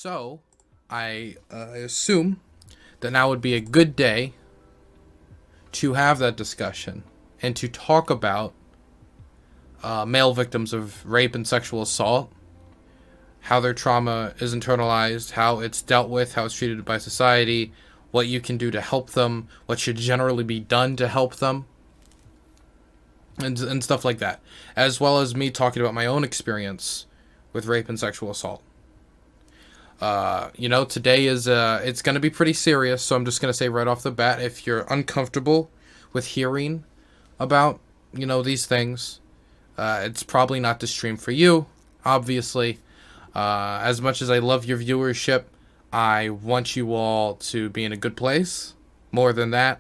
So, I assume that now would be a good day to have that discussion and to talk about male victims of rape and sexual assault, how their trauma is internalized, how it's dealt with, how it's treated by society, what you can do to help them, what should generally be done to help them, and stuff like that. As well as me talking about my own experience with rape and sexual assault. Today is, it's going to be pretty serious, so I'm just going to say right off the bat, if you're uncomfortable with hearing about, these things, it's probably not the stream for you, obviously. As much as I love your viewership, I want you all to be in a good place, more than that.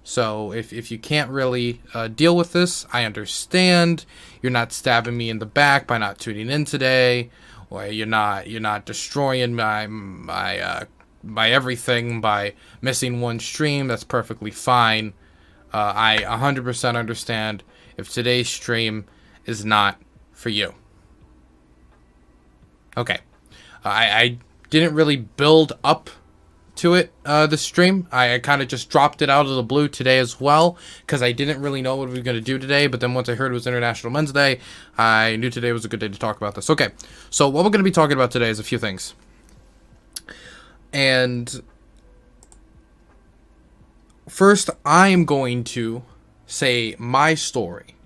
So if you can't really deal with this, I understand. You're not stabbing me in the back by not tuning in today, or you're not destroying my everything by missing one stream. That's perfectly fine. I 100% understand if today's stream is not for you. Okay, I didn't really build up to it, the stream. I kind of just dropped it out of the blue today as well, because I didn't really know what we were going to do today, but then once I heard it was International Men's Day, I knew today was a good day to talk about this. Okay, so what we're going to be talking about today is a few things. And first, I am going to say my story,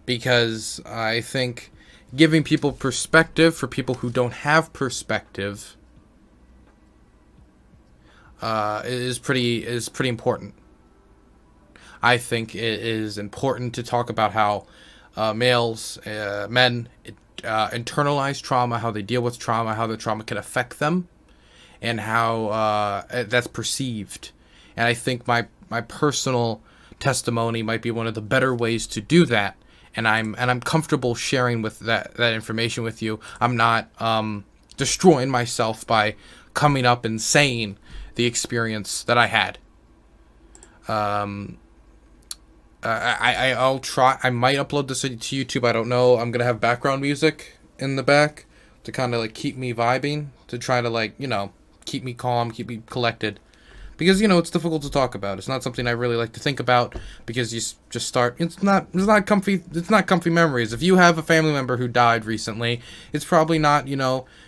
because I think giving people perspective for people who don't have perspective is pretty important. I think it is important to talk about how men internalize trauma, how they deal with trauma, how the trauma can affect them, and how that's perceived. And I think my personal testimony might be one of the better ways to do that. And I'm comfortable sharing with that information with you. I'm not destroying myself by coming up and saying the experience that I had. I'll try. I might upload this to YouTube. I don't know. I'm gonna have background music in the back to kind of keep me vibing, to try to keep me calm, keep me collected. Because, it's difficult to talk about. It's not something I really like to think about, because you just start, it's not comfy memories. If you have a family member who died recently, it's probably not, it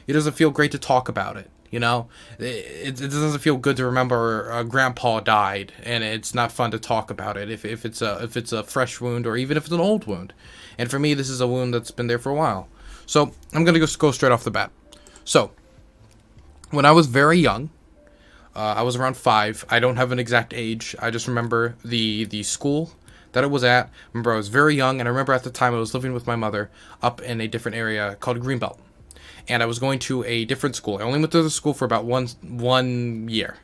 doesn't feel great to talk about it, it doesn't feel good to remember a grandpa died, and it's not fun to talk about it if it's a fresh wound, or even if it's an old wound. And for me, this is a wound that's been there for a while. So, I'm going to go straight off the bat. So, when I was very young, I was around 5. I don't have an exact age. I just remember the school that it was at. I remember I was very young, and I remember at the time I was living with my mother up in a different area called Greenbelt. And I was going to a different school. I only went to the school for about one year,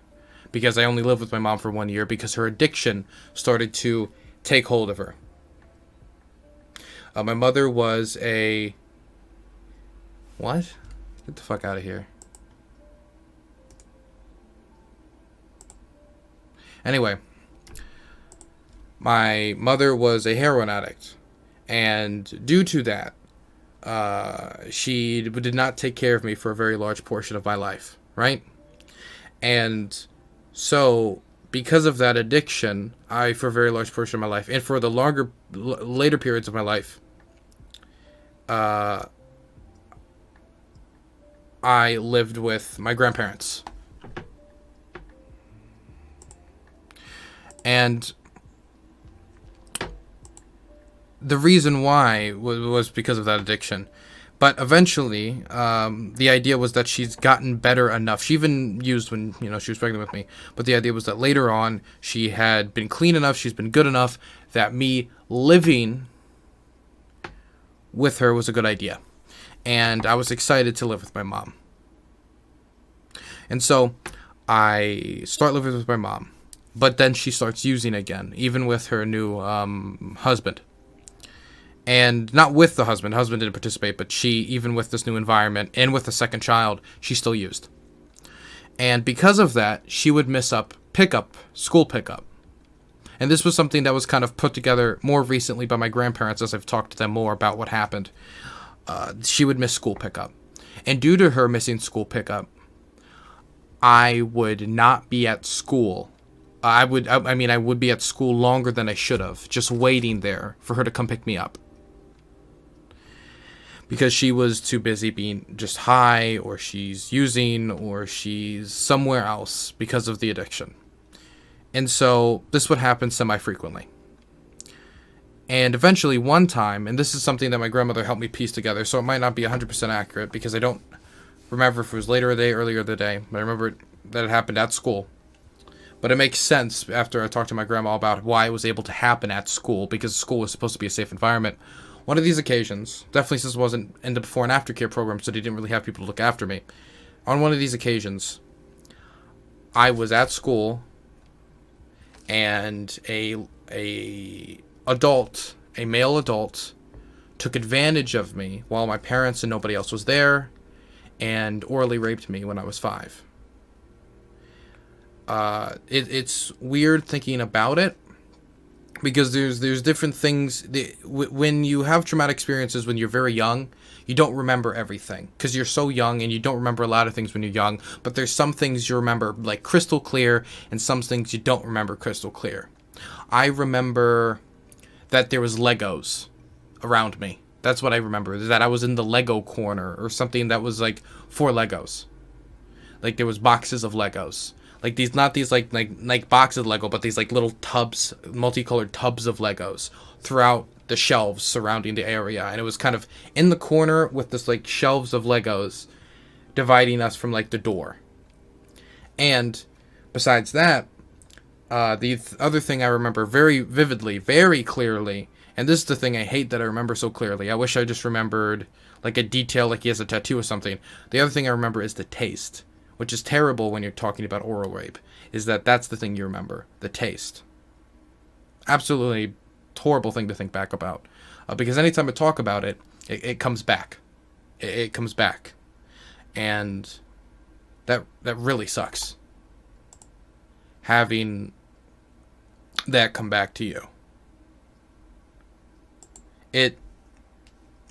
because I only lived with my mom for 1 year, because her addiction started to take hold of her. My mother was a... What? Get the fuck out of here. Anyway, my mother was a heroin addict, and due to that, she did not take care of me for a very large portion of my life, right? And so, because of that addiction, for a very large portion of my life, and for the later periods of my life, I lived with my grandparents. And the reason why was because of that addiction. But eventually, the idea was that she's gotten better enough. She even used when, she was pregnant with me. But the idea was that later on, she had been clean enough, she's been good enough, that me living with her was a good idea. And I was excited to live with my mom. And so, I start living with my mom. But then she starts using again, even with her new husband. And not with the husband. The husband didn't participate, but she, even with this new environment and with the second child, she still used. And because of that, she would miss school pickup. And this was something that was kind of put together more recently by my grandparents as I've talked to them more about what happened. She would miss school pickup. And due to her missing school pickup, I would not be at school. I would be at school longer than I should have, just waiting there for her to come pick me up. Because she was too busy being just high, or she's using, or she's somewhere else because of the addiction. And so this would happen semi-frequently. And eventually one time, and this is something that my grandmother helped me piece together, so it might not be 100% accurate because I don't remember if it was later in the day, earlier in the day, but I remember that it happened at school. But it makes sense after I talked to my grandma about why it was able to happen at school, because school was supposed to be a safe environment. One of these occasions, definitely since it wasn't in the before and after care program, so they didn't really have people to look after me. On one of these occasions, I was at school, and a male adult, took advantage of me while my parents and nobody else was there, and orally raped me when I was 5. It's weird thinking about it, because there's different things. When you have traumatic experiences when you're very young, you don't remember everything because you're so young, and you don't remember a lot of things when you're young. But there's some things you remember like crystal clear, and some things you don't remember crystal clear. I remember that there was Legos around me. That's what I remember, is that I was in the Lego corner or something that was like for Legos. Like there was boxes of Legos. Like these, not these like boxes of Lego, but these like little tubs, multicolored tubs of Legos throughout the shelves surrounding the area. And it was kind of in the corner with this like shelves of Legos dividing us from like the door. And besides that, the other thing I remember very vividly, very clearly, and this is the thing I hate that I remember so clearly. I wish I just remembered like a detail, like he has a tattoo or something. The other thing I remember is the taste, which is terrible when you're talking about oral rape, is that's the thing you remember, the taste. Absolutely horrible thing to think back about. Because anytime I talk about it, it comes back. It comes back. And that really sucks. Having that come back to you.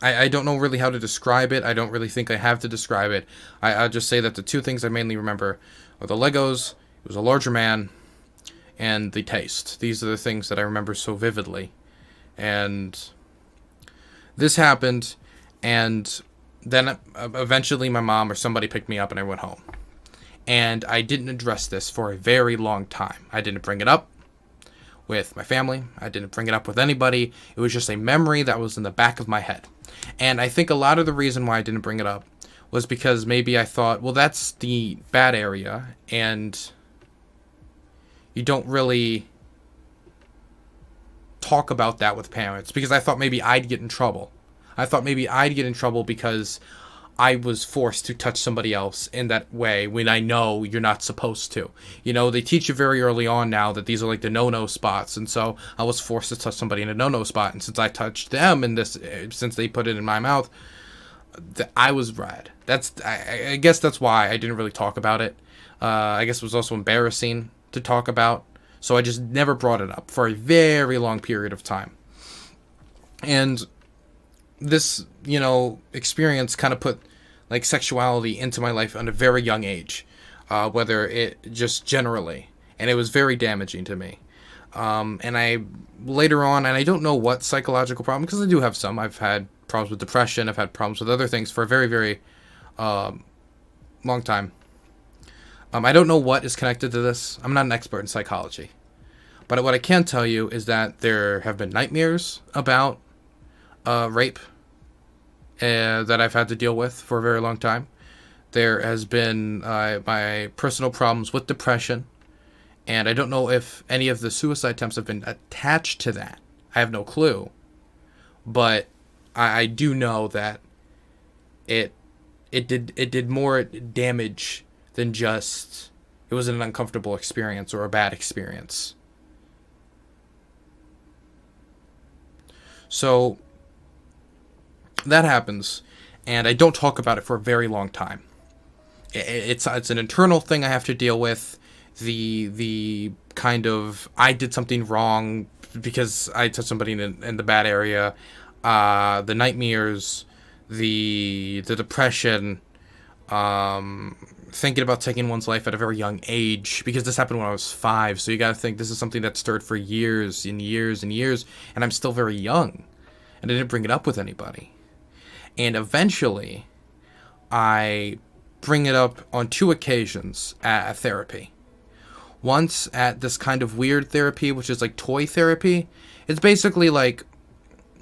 I don't know really how to describe it. I don't really think I have to describe it. I'll just say that the two things I mainly remember are the Legos, it was a larger man, and the taste. These are the things that I remember so vividly. And this happened, and then eventually my mom or somebody picked me up and I went home. And I didn't address this for a very long time. I didn't bring it up with my family. I didn't bring it up with anybody. It was just a memory that was in the back of my head. And I think a lot of the reason why I didn't bring it up was because maybe I thought, well, that's the bad area, and you don't really talk about that with parents, because I thought maybe I'd get in trouble. I thought maybe I'd get in trouble because I was forced to touch somebody else in that way when I know you're not supposed to. You know, they teach you very early on now that these are like the no-no spots, and so I was forced to touch somebody in a no-no spot, and since I touched them in this, since they put it in my mouth, I was red. I guess that's why I didn't really talk about it. I guess it was also embarrassing to talk about, so I just never brought it up for a very long period of time. And this, experience kind of put like sexuality into my life at a very young age, whether it just generally, and it was very damaging to me. And I later on, and I don't know what psychological problem, because I do have some. I've had problems with depression. I've had problems with other things for a very, very long time. I don't know what is connected to this. I'm not an expert in psychology, but what I can tell you is that there have been nightmares about rape that I've had to deal with for a very long time. There has been my personal problems with depression, and I don't know if any of the suicide attempts have been attached to that. I have no clue, but I do know that it did more damage than just it was an uncomfortable experience or a bad experience. So that happens, and I don't talk about it for a very long time. It's an internal thing I have to deal with. The kind of I did something wrong because I touched somebody in the bad area. The nightmares, the depression, thinking about taking one's life at a very young age, because this happened when I was 5. So you got to think this is something that stirred for years and years and years, and I'm still very young, and I didn't bring it up with anybody. And eventually, I bring it up on 2 occasions at therapy. Once at this kind of weird therapy, which is like toy therapy. It's basically like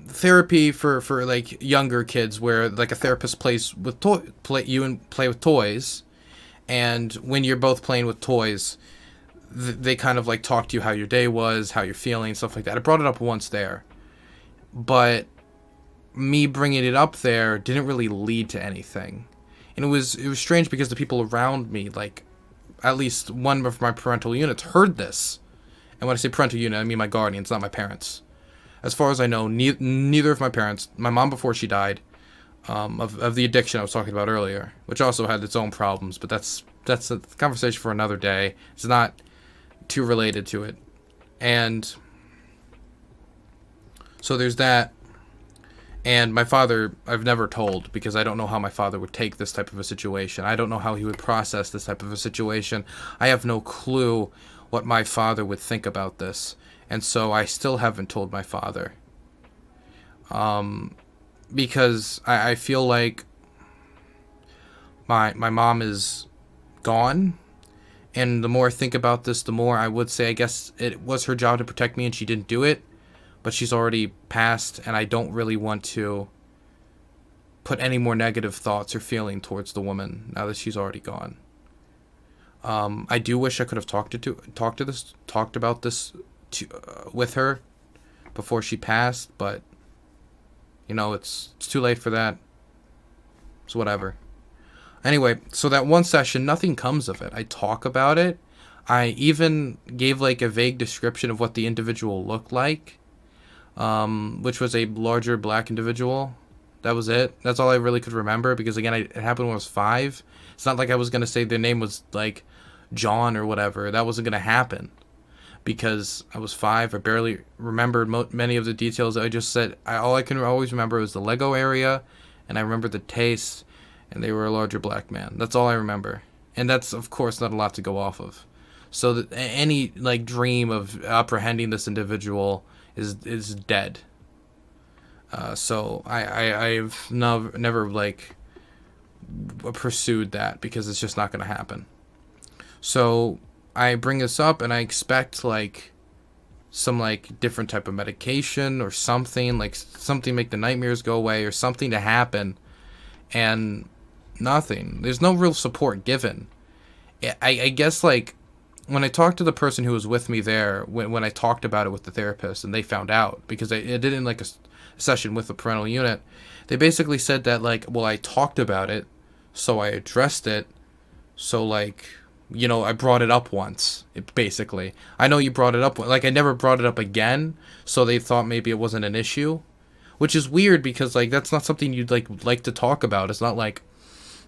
therapy for like younger kids, where like a therapist plays with play with toys, and when you're both playing with toys, they kind of like talk to you how your day was, how you're feeling, stuff like that. I brought it up once there, but me bringing it up there didn't really lead to anything. And it was strange, because the people around me, like at least one of my parental units, heard this. And when I say parental unit, I mean my guardians, not my parents. As far as I know, neither of my parents, my mom before she died, of the addiction I was talking about earlier, which also had its own problems, but that's a conversation for another day. It's not too related to it. And so there's that. And my father, I've never told, because I don't know how my father would take this type of a situation. I don't know how he would process this type of a situation. I have no clue what my father would think about this. And so I still haven't told my father. Because I feel like my mom is gone. And the more I think about this, the more I would say, I guess it was her job to protect me and she didn't do it. But she's already passed, and I don't really want to put any more negative thoughts or feeling towards the woman now that she's already gone. I do wish I could have talked about this with her before she passed, but it's too late for that. So whatever. Anyway, so that one session, nothing comes of it. I talk about it. I even gave like a vague description of what the individual looked like. Which was a larger black individual. That was it. That's all I really could remember, because again, it happened when I was 5. It's not like I was going to say their name was like John or whatever. That wasn't going to happen, because I was 5. I barely remembered many of the details. I just said, all I can always remember was the Lego area, and I remember the taste, and they were a larger black man. That's all I remember. And that's, of course, not a lot to go off of. So that any like dream of apprehending this individual is dead. So I've never like pursued that, because it's just not going to happen. So I bring this up, and I expect like some like different type of medication or something, like something make the nightmares go away or something to happen, and nothing. There's no real support given. I guess like when I talked to the person who was with me there, when I talked about it with the therapist, and they found out, because I did it in like a session with the parental unit, they basically said that like, well, I talked about it, so I addressed it, so like, I brought it up once, basically. I know you brought it up, like I never brought it up again, so they thought maybe it wasn't an issue, which is weird, because like that's not something you'd like to talk about. It's not like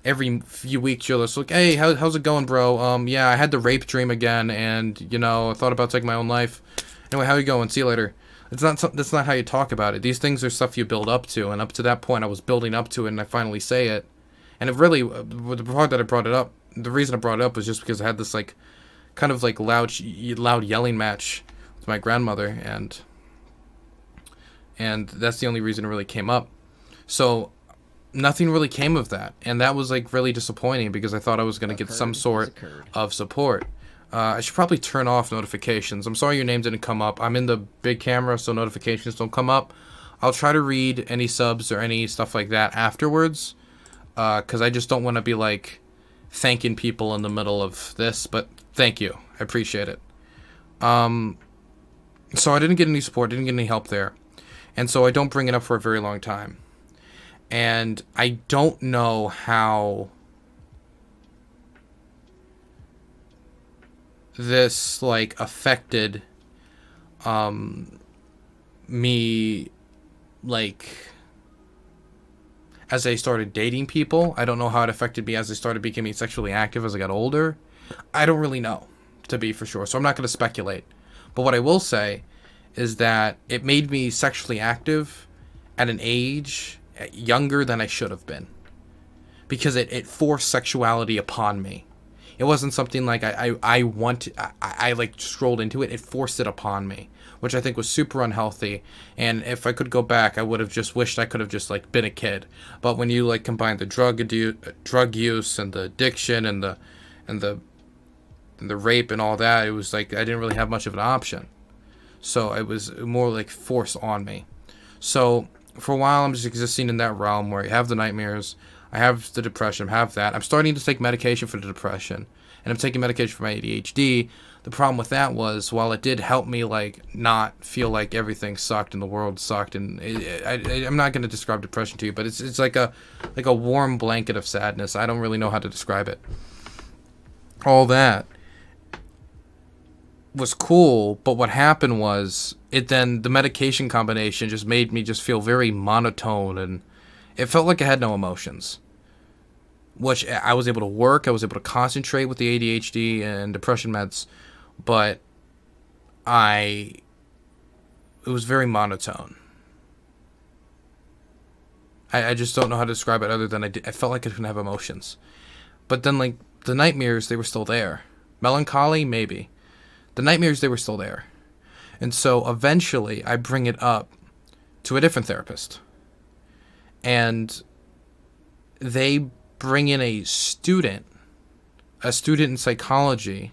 every few weeks you're just like, hey, how's it going, bro? Yeah, I had the rape dream again, and I thought about taking my own life. Anyway, how you going? See you later. That's not how you talk about it. These things are stuff you build up to, and up to that point I was building up to it, and I finally say it. And it really, the part that I brought it up, the reason I brought it up was just because I had this like kind of like loud yelling match with my grandmother, and that's the only reason it really came up. So nothing really came of that, and that was like really disappointing, because I thought I was going to get some sort of support. I should probably turn off notifications. I'm sorry your name didn't come up. I'm in the big camera, so notifications don't come up. I'll try to read any subs or any stuff like that afterwards, because I just don't want to be like thanking people in the middle of this, but thank you. I appreciate it. So I didn't get any support, didn't get any help there, and so I don't bring it up for a very long time. And I don't know how this like affected me, like as I started dating people. I don't know how it affected me as I started becoming sexually active as I got older. I don't really know, to be for sure, so I'm not going to speculate. But what I will say is that it made me sexually active at an age younger than I should have been. because it forced sexuality upon me. It wasn't something like I like scrolled into it. It forced it upon me, which I think was super unhealthy. And if I could go back, I would have just wished I could have just like been a kid. But when you like combine the drug use and the addiction and the rape and all that, it was like I didn't really have much of an option. So it was more like forced on me. So for a while, I'm just existing in that realm where I have the nightmares, I have the depression, I have that. I'm starting to take medication for the depression, and I'm taking medication for my ADHD. The problem with that was, while it did help me like not feel like everything sucked and the world sucked, and I'm not going to describe depression to you, but it's like a warm blanket of sadness. I don't really know how to describe it. All that was cool, but what happened was the medication combination just made me just feel very monotone, and it felt like I had no emotions. Which I was able to work, I was able to concentrate with the ADHD and depression meds, but it was very monotone. I just don't know how to describe it other than I felt like I didn't have emotions. But then like the nightmares, they were still there. Melancholy, maybe. The nightmares, they were still there. And so eventually I bring it up to a different therapist. And they bring in a student in psychology,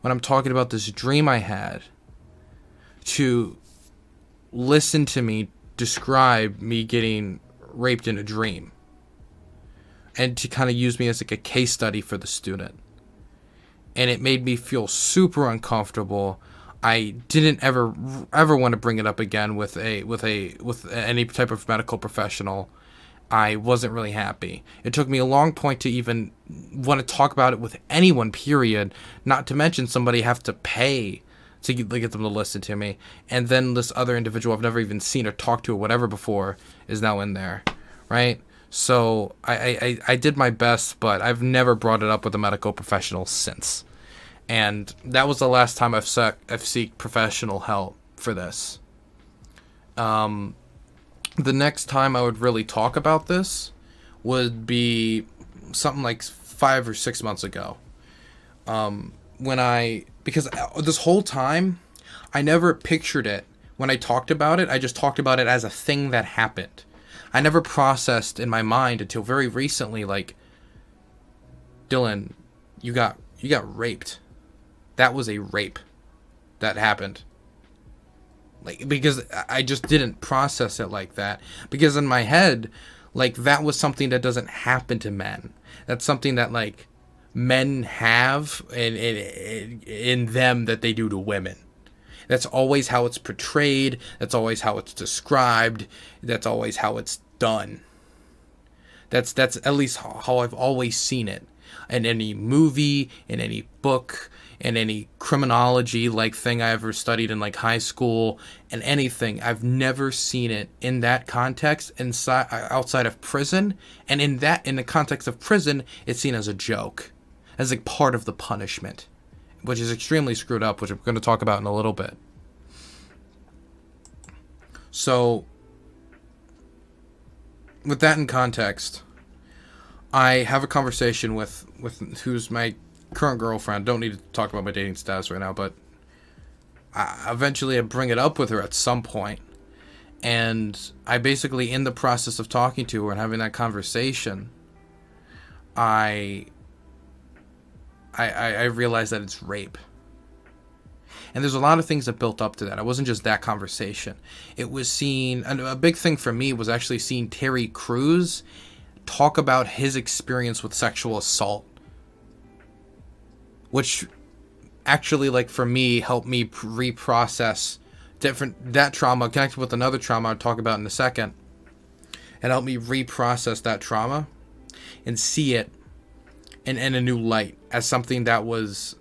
when I'm talking about this dream I had, to listen to me describe me getting raped in a dream. And to kind of use me as like a case study for the student. And it made me feel super uncomfortable. I didn't ever want to bring it up again with any type of medical professional. I wasn't really happy. It took me a long point to even want to talk about it with anyone, period. Not to mention somebody have to pay to get them to listen to me. And then this other individual I've never even seen or talked to or whatever before is now in there, right? So I did my best, but I've never brought it up with a medical professional since. And that was the last time I've seeked professional help for this. The next time I would really talk about this would be something like 5 or 6 months ago. Because this whole time, I never pictured it. When I talked about it, I just talked about it as a thing that happened. I never processed in my mind until very recently, like, Dylan, you got raped. That was a rape that happened. Like, because I just didn't process it like that. Because in my head, like, that was something that doesn't happen to men. That's something that, like, men have in them that they do to women. That's always how it's portrayed. That's always how it's described. That's always how it's done. That's at least how I've always seen it. In any movie, in any book, in any criminology like thing I ever studied in like high school, and anything, I've never seen it in that context outside of prison. And in the context of prison, it's seen as a joke, as like part of the punishment, which is extremely screwed up, which I'm going to talk about in a little bit. So, with that in context, I have a conversation with who's my current girlfriend. Don't need to talk about my dating status right now, but eventually I bring it up with her at some point. And I basically, in the process of talking to her and having that conversation, I realized that it's rape. And there's a lot of things that built up to that. It wasn't just that conversation. It was and a big thing for me was actually seeing Terry Crews talk about his experience with sexual assault, which actually, like, for me, helped me reprocess that trauma, connected with another trauma I'll talk about in a second, and helped me reprocess that trauma and see it in a new light as something that was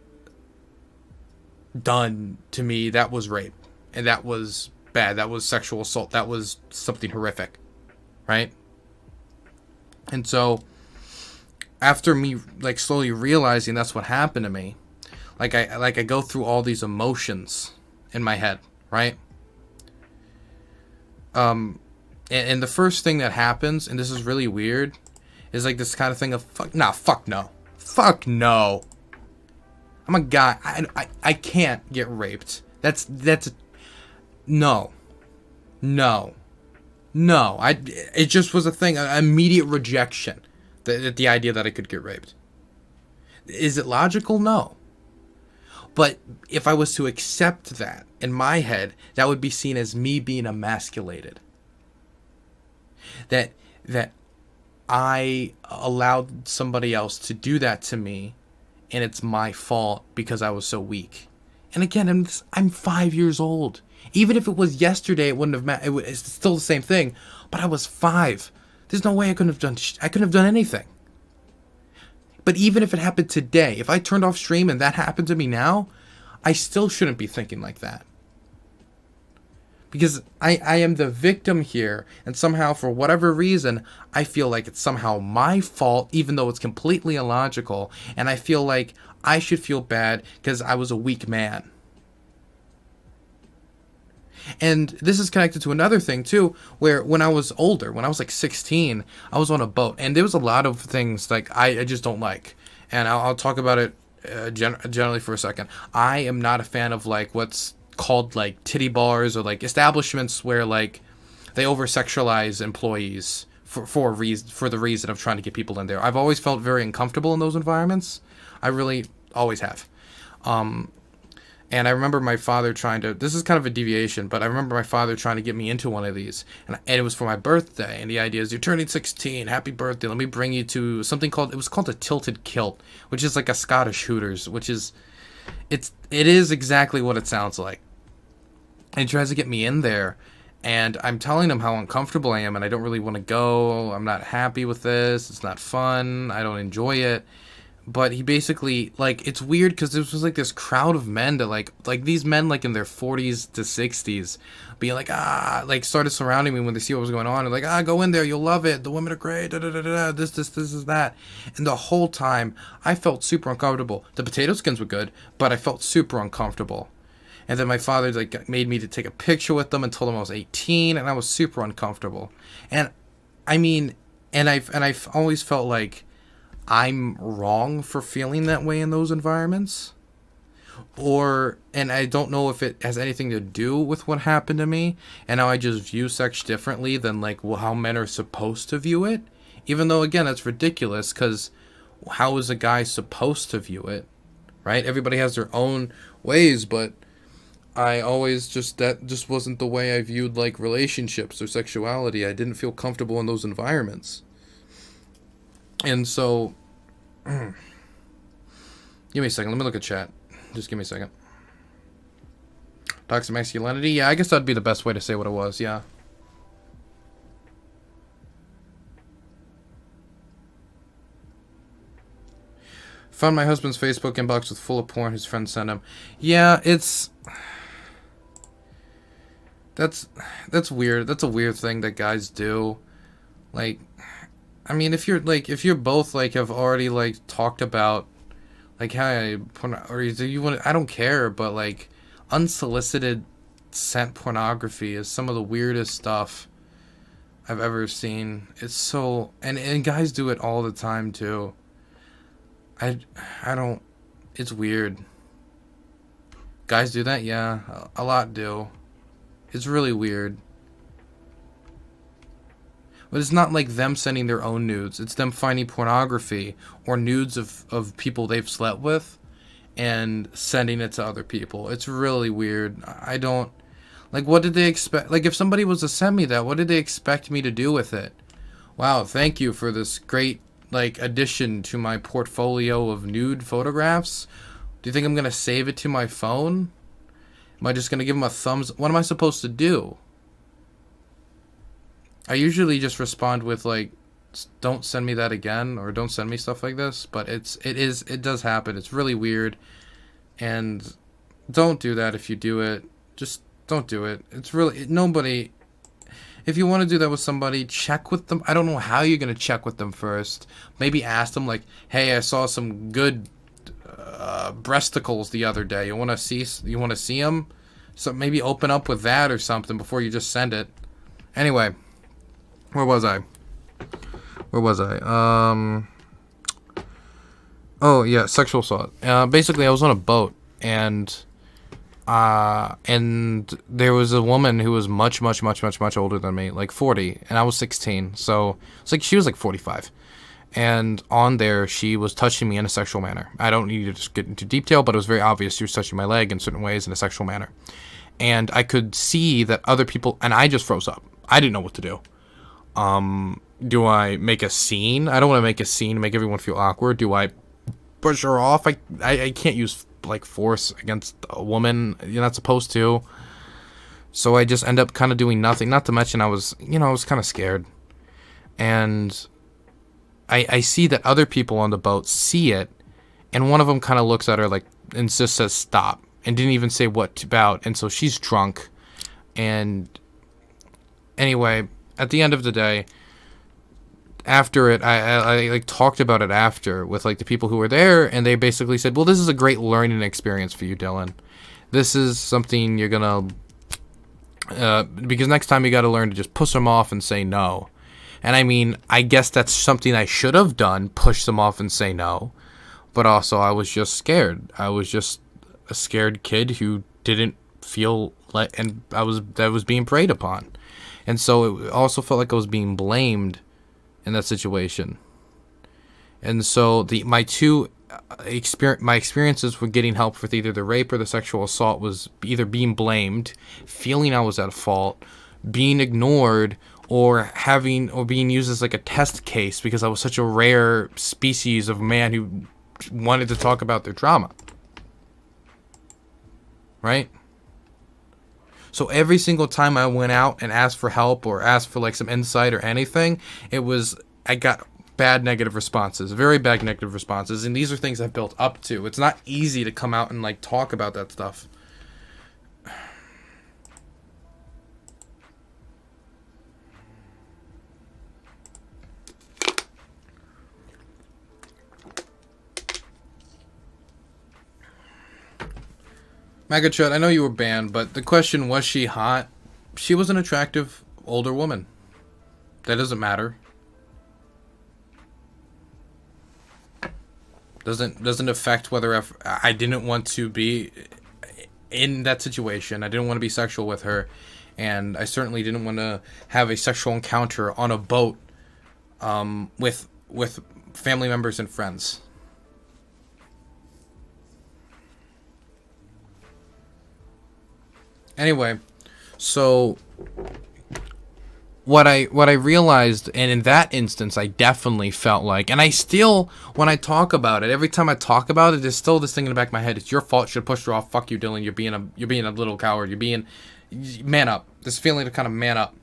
done to me, that was rape, and that was bad, that was sexual assault, that was something horrific, right? And so, after me, like, slowly realizing that's what happened to me, I go through all these emotions in my head, right? And the first thing that happens, and this is really weird, is like this kind of thing of fuck no. Fuck no. I'm a guy. I can't get raped. That's no. It just was a thing, an immediate rejection. The idea that I could get raped. Is it logical? No. But if I was to accept that in my head, that would be seen as me being emasculated. That I allowed somebody else to do that to me, and it's my fault because I was so weak. And again, I'm 5 years old. Even if it was yesterday, it wouldn't have mattered. It's still the same thing. But I was 5. There's no way I couldn't have done anything. But even if it happened today, if I turned off stream and that happened to me now, I still shouldn't be thinking like that. Because I am the victim here, and somehow, for whatever reason, I feel like it's somehow my fault, even though it's completely illogical, and I feel like I should feel bad because I was a weak man. And this is connected to another thing, too, where when I was older, when I was like 16, I was on a boat, and there was a lot of things like I just don't like. And I'll talk about it generally for a second. I am not a fan of like what's called like titty bars or like establishments where like they over-sexualize employees for the reason of trying to get people in there. I've always felt very uncomfortable in those environments. I really always have. And I remember my father trying to, this is kind of a deviation, but I remember my father trying to get me into one of these. And it was for my birthday. And the idea is, you're turning 16, happy birthday. Let me bring you to something it was called a tilted kilt, which is like a Scottish Hooters, which is, it is exactly what it sounds like. And he tries to get me in there. And I'm telling him how uncomfortable I am and I don't really want to go. I'm not happy with this. It's not fun. I don't enjoy it. But he basically, like, it's weird because there was like this crowd of men that like these men like in their 40s to 60s being like started surrounding me when they see what was going on. And like, go in there, you'll love it. The women are great. This is that. And the whole time I felt super uncomfortable. The potato skins were good, but I felt super uncomfortable. And then my father like made me to take a picture with them and told them I was 18, and I was super uncomfortable. And I mean, and I've always felt like I'm wrong for feeling that way in those environments. And I don't know if it has anything to do with what happened to me, and now I just view sex differently than like how men are supposed to view it. Even though, again, that's ridiculous, because how is a guy supposed to view it, right? Everybody has their own ways, but I always that just wasn't the way I viewed like relationships or sexuality. I didn't feel comfortable in those environments. And so, give me a second. Let me look at chat. Just give me a second. Toxic masculinity? Yeah, I guess that'd be the best way to say what it was, yeah. Found my husband's Facebook inbox with full of porn his friends sent him. Yeah, that's weird. That's a weird thing that guys do. Like, I mean, if you're both like have already like talked about like how or you want, I don't care, but like unsolicited sent pornography is some of the weirdest stuff I've ever seen. It's so, and guys do it all the time too. I don't, it's weird. Guys do that? Yeah, a lot do. It's really weird. But it's not like them sending their own nudes. It's them finding pornography or nudes of people they've slept with and sending it to other people. It's really weird. I don't... Like, what did they expect? Like, if somebody was to send me that, what did they expect me to do with it? Wow, thank you for this great, like, addition to my portfolio of nude photographs. Do you think I'm going to save it to my phone? Am I just going to give them a thumbs... What am I supposed to do? I usually just respond with like, don't send me that again, or don't send me stuff like this, but it does happen. It's really weird, and don't do that if you do it. Just don't do it. It's really, nobody, if you want to do that with somebody, check with them. I don't know how you're going to check with them first. Maybe ask them like, hey, I saw some good breasticles the other day. You want to see them? So maybe open up with that or something before you just send it. Anyway. Where was I? Where was I? Oh yeah, sexual assault. Basically, I was on a boat, and there was a woman who was much, much, much, much, much older than me, like 40, and I was 16. So it's like she was like 45. And on there, she was touching me in a sexual manner. I don't need to just get into detail, but it was very obvious she was touching my leg in certain ways in a sexual manner. And I could see that other people, and I just froze up. I didn't know what to do. Do I make a scene? I don't want to make a scene to make everyone feel awkward. Do I push her off? I can't use like force against a woman. You're not supposed to. So I just end up kind of doing nothing. Not to mention I was kind of scared. And I see that other people on the boat see it, and one of them kind of looks at her like and just says stop, and didn't even say what about. And so she's drunk. And anyway, at the end of the day, after it, I like talked about it after with like the people who were there, and they basically said, well, this is a great learning experience for you, Dylan. This is something you're gonna because next time you got to learn to just push them off and say no. And I mean, I guess that's something I should have done, push them off and say no. But also, I was just scared. I was just a scared kid who didn't feel like, and I was being preyed upon. And so it also felt like I was being blamed in that situation. And so my experiences with getting help with either the rape or the sexual assault was either being blamed, feeling I was at fault, being ignored, or being used as like a test case because I was such a rare species of man who wanted to talk about their trauma. Right? So every single time I went out and asked for help or asked for like some insight or anything, I got bad negative responses, very bad negative responses. And these are things I've built up to. It's not easy to come out and like talk about that stuff. Magachut, I know you were banned, but the question, was she hot? She was an attractive older woman. That doesn't matter. Doesn't affect whether I didn't want to be in that situation. I didn't want to be sexual with her, and I certainly didn't want to have a sexual encounter on a boat with family members and friends. Anyway, so what I realized, and in that instance, I definitely felt like, and I still, when I talk about it, every time I talk about it, there's still this thing in the back of my head. It's your fault. You should have pushed her off. Fuck you, Dylan. You're being a little coward. Man up. This feeling to kind of man up,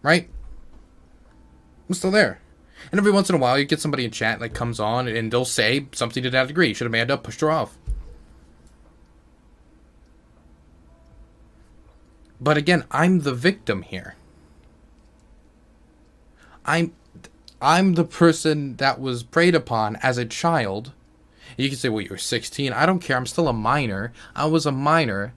right? I'm still there. And every once in a while, you get somebody in chat like comes on, and they'll say something to that degree. You should have manned up, pushed her off. But again, I'm the victim here. I'm the person that was preyed upon as a child. You can say, well, you're 16. I don't care. I'm still a minor. I was a minor.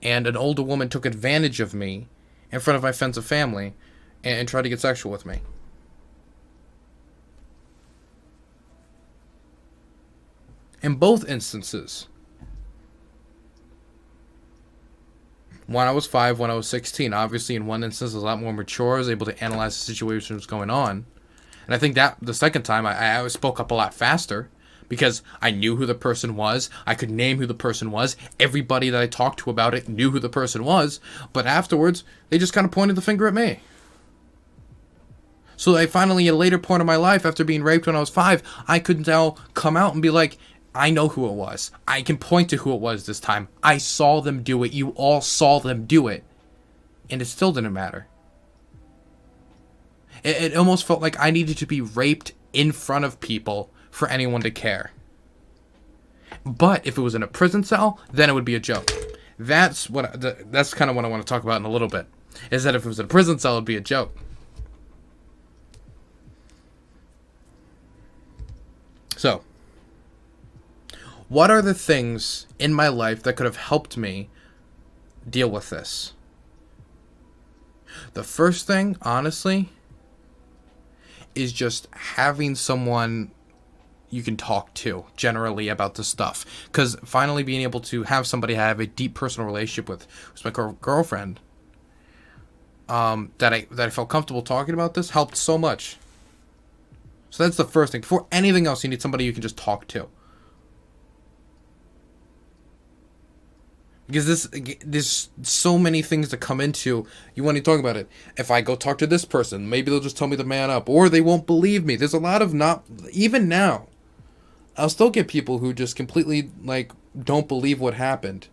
And an older woman took advantage of me in front of my friends and family and tried to get sexual with me. In both instances, when I was 5, when I was 16, obviously in one instance I was a lot more mature. I was able to analyze the situation that was going on. And I think that the second time I spoke up a lot faster because I knew who the person was. I could name who the person was. Everybody that I talked to about it knew who the person was. But afterwards, they just kind of pointed the finger at me. So I finally, at a later point in my life, after being raped when I was 5, I could now come out and be like, I know who it was. I can point to who it was this time. I saw them do it. You all saw them do it. And it still didn't matter. It almost felt like I needed to be raped in front of people for anyone to care. But if it was in a prison cell, then it would be a joke. That's kind of what I want to talk about in a little bit. Is that if it was in a prison cell, it would be a joke. So, what are the things in my life that could have helped me deal with this? The first thing, honestly, is just having someone you can talk to generally about the stuff. Because finally being able to have somebody I have a deep personal relationship with, who's my girlfriend, that I felt comfortable talking about this, helped so much. So that's the first thing. Before anything else, you need somebody you can just talk to. Because there's so many things to come into. You want to talk about it. If I go talk to this person, maybe they'll just tell me to man up, or they won't believe me. There's a lot of not, even now, I'll still get people who just completely, like, don't believe what happened.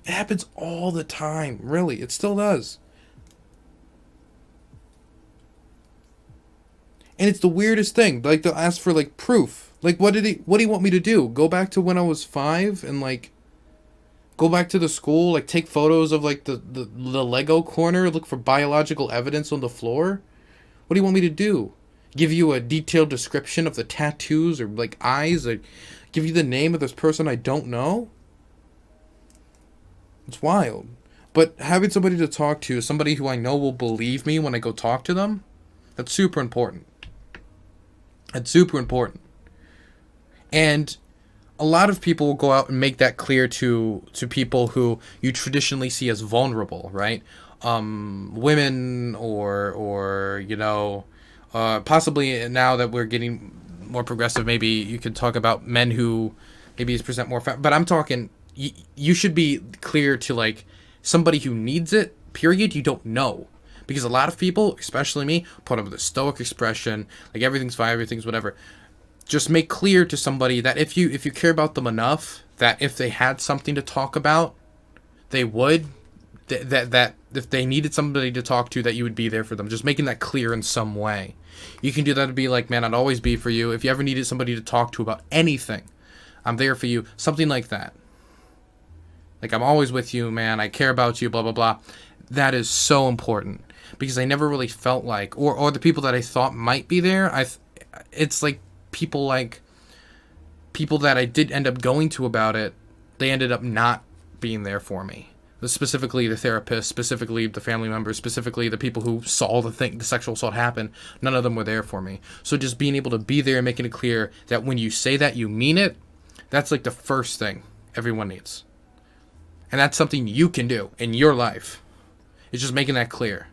It happens all the time, really. It still does. And it's the weirdest thing. Like, they'll ask for, like, proof. Like, what do you want me to do? Go back to when I was 5 and, like, go back to the school, like, take photos of, like, the Lego corner, look for biological evidence on the floor? What do you want me to do? Give you a detailed description of the tattoos or, like, eyes? Or give you the name of this person I don't know? It's wild. But having somebody to talk to, somebody who I know will believe me when I go talk to them, that's super important. It's super important. And a lot of people will go out and make that clear to people who you traditionally see as vulnerable, right? Women or possibly now that we're getting more progressive, maybe you could talk about men who maybe present more but I'm talking, you should be clear to, like, somebody who needs it, period, you don't know. Because a lot of people, especially me, put up with a stoic expression, like everything's fine, everything's whatever. Just make clear to somebody that if you care about them enough, that if they had something to talk about, they would. That if they needed somebody to talk to, that you would be there for them. Just making that clear in some way. You can do that to be like, man, I'd always be for you. If you ever needed somebody to talk to about anything, I'm there for you. Something like that. Like, I'm always with you, man. I care about you, blah, blah, blah. That is so important. Because I never really felt like, or the people that I thought might be there, it's like people that I did end up going to about it, they ended up not being there for me. Specifically the therapist, specifically the family members, specifically the people who saw the sexual assault happen. None of them were there for me. So just being able to be there and making it clear that when you say that, you mean it, that's like the first thing everyone needs. And that's something you can do in your life. It's just making that clear.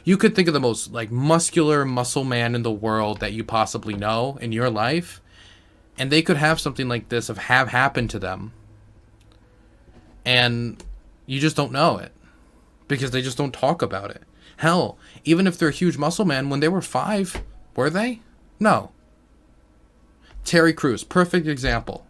You could think of the most, like, muscular muscle man in the world that you possibly know in your life, and they could have something like this have happened to them, and you just don't know it because they just don't talk about it. Hell, even if they're a huge muscle man, when they were 5, were they? No. Terry Crews, perfect example.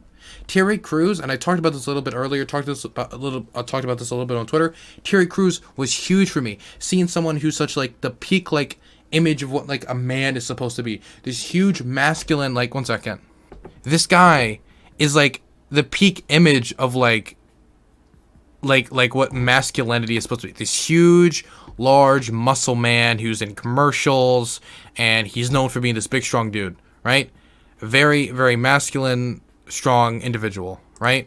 Terry Crews, and I talked about this a little bit earlier, talked about this a little bit on Twitter. Terry Crews was huge for me. Seeing someone who's such, like, the peak, like, image of what, like, a man is supposed to be. This huge masculine, like, one second. This guy is, like, the peak image of, like what masculinity is supposed to be. This huge, large muscle man who's in commercials, and he's known for being this big, strong dude, right? Very, very masculine, strong individual, right?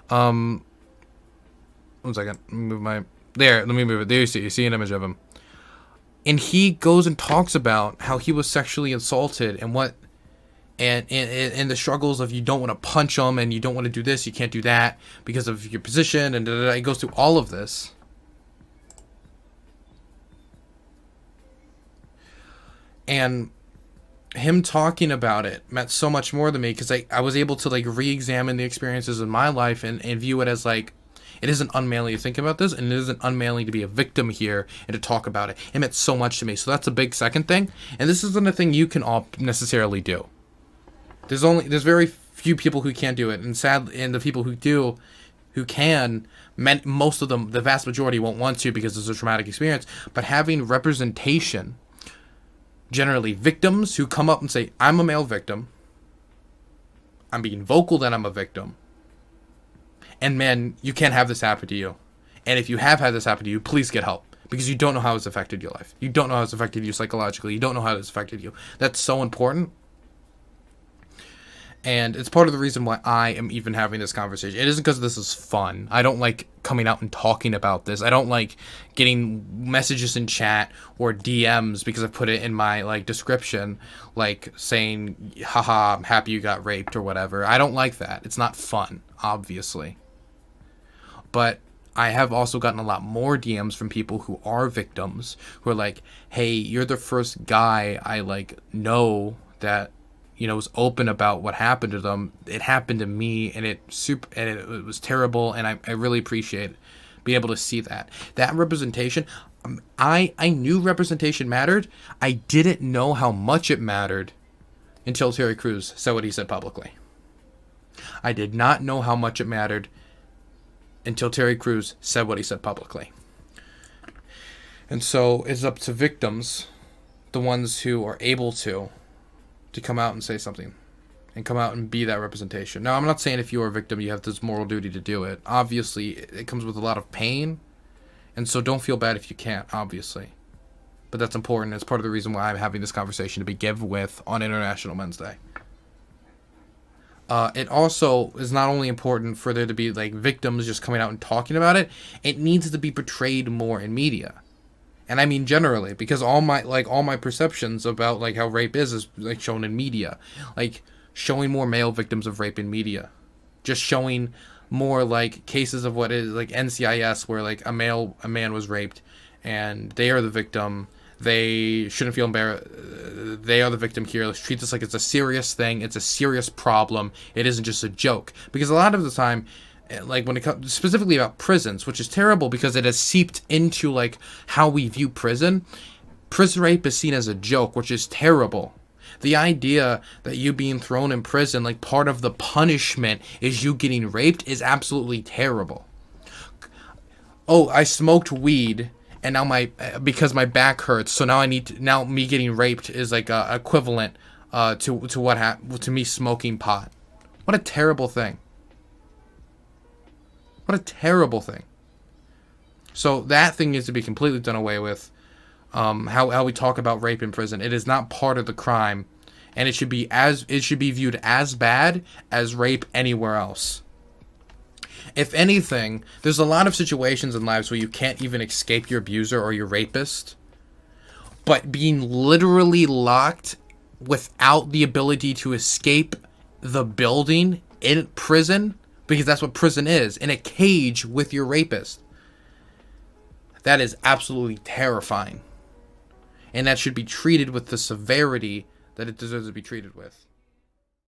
One second. Let me move let me move it. There you see an image of him. And he goes and talks about how he was sexually assaulted and what and the struggles of you don't want to punch him and you don't want to do this, you can't do that because of your position, and he goes through all of this. And him talking about it meant so much more to me because I was able to, like, re-examine the experiences in my life and view it as, like, it isn't unmanly to think about this, and it isn't unmanly to be a victim here and to talk about it. It meant so much to me. So that's a big second thing. And this isn't a thing you can all necessarily do. There's very few people who can't do it, and the people who do, who can, most of them, the vast majority won't want to because it's a traumatic experience. But having representation, generally victims who come up and say, I'm a male victim, I'm being vocal that I'm a victim, and man, you can't have this happen to you. And if you have had this happen to you, please get help. Because you don't know how it's affected your life. You don't know how it's affected you psychologically. You don't know how it's affected you. That's so important. And it's part of the reason why I am even having this conversation. It isn't because this is fun. I don't like coming out and talking about this. I don't like getting messages in chat or DMs because I put it in my like description, like saying, haha, I'm happy you got raped or whatever. I don't like that. It's not fun, obviously. But I have also gotten a lot more DMs from people who are victims who are like, hey, you're the first guy I like know that, you know, was open about what happened to them. It happened to me, and it was terrible, and I really appreciate being able to see that representation. I knew representation mattered. I didn't know how much it mattered until Terry Crews said what he said publicly. I did not know how much it mattered until Terry Crews said what he said publicly. And so it's up to victims, the ones who are able to come out and say something and come out and be that representation. Now, I'm not saying if you are a victim, you have this moral duty to do it. Obviously, it comes with a lot of pain, and so don't feel bad if you can't, obviously. But that's important. It's part of the reason why I'm having this conversation to begin with on International Men's Day. It also is not only important for there to be like victims just coming out and talking about it, it needs to be portrayed more in media. And I mean generally, because all my perceptions about like how rape is like shown in media, like showing more male victims of rape in media, just showing more like cases of what is like NCIS where like a man was raped, and they are the victim. They shouldn't feel embarrassed. They are the victim here. Let's treat this like it's a serious thing. It's a serious problem. It isn't just a joke. Because a lot of the time, like when it comes specifically about prisons, which is terrible because it has seeped into like how we view prison. Prison rape is seen as a joke, which is terrible. The idea that you being thrown in prison, like part of the punishment is you getting raped, is absolutely terrible. Oh, I smoked weed, and now because my back hurts, so now now me getting raped is like equivalent to what happened to me smoking pot. What a terrible thing. What a terrible thing. So that thing needs to be completely done away with. How we talk about rape in prison, it is not part of the crime, and it should be viewed as bad as rape anywhere else. If anything, there's a lot of situations in lives where you can't even escape your abuser or your rapist, but being literally locked without the ability to escape the building in prison, because that's what prison is, in a cage with your rapist. That is absolutely terrifying. And that should be treated with the severity that it deserves to be treated with.